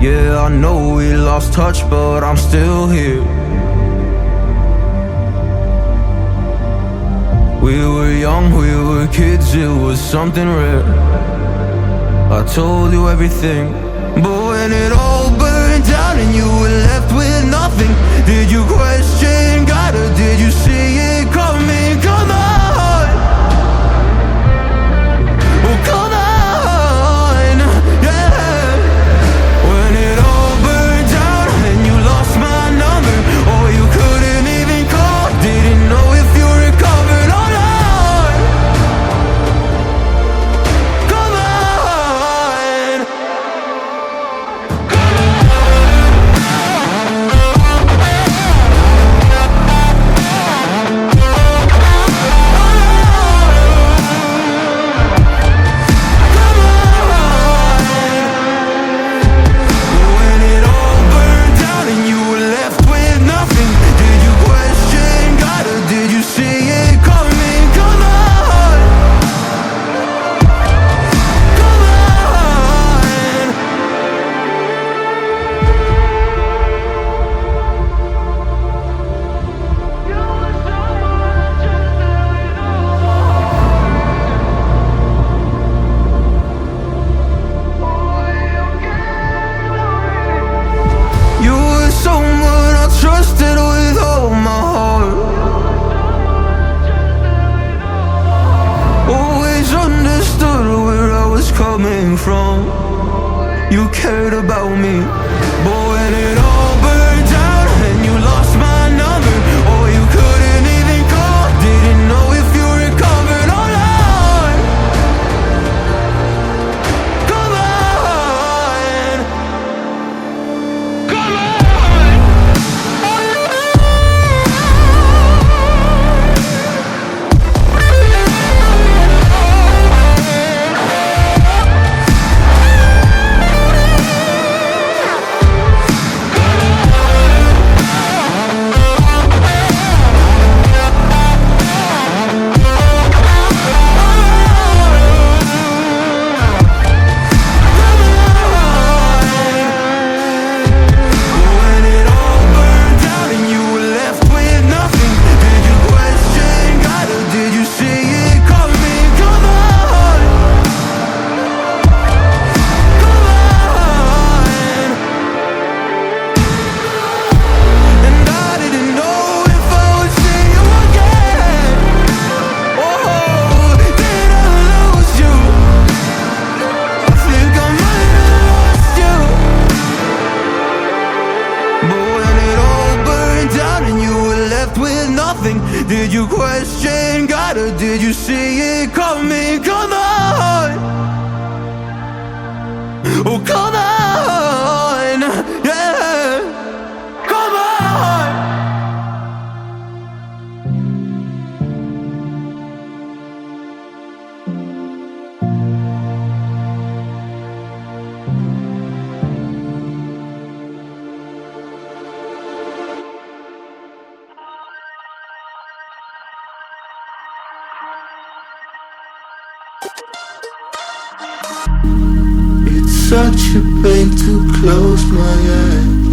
Yeah, I know we lost touch, but I'm still here. We were young, we were kids, it was something rare. I told you everything, but when it all burned down and you were left with nothing, did you question God or did you see it coming? Come on, oh come on, yeah. When it all burned down and you lost my number, or you couldn't even call, didn't know if you recovered or not. Come on, when it all burned down and you were left with nothing, did you question God or did you see it coming? Come on, come on. You were someone I trusted with all my heart. Always understood where I was coming from. You cared about me, but when it all burned down and you lost my number, or you couldn't even call, didn't know if you recovered or not. Come on, come on. When it all burned down and you were left with nothing, did you question God or did you see it coming? Come on, come on. And I didn't know if I would see you again. Oh, did I lose you? I think I might have lost you. But when it all burned down and you were left with nothing, did you question God or did you see it coming? Come on, oh come on, yeah, come on. It's such a pain to close my eyes.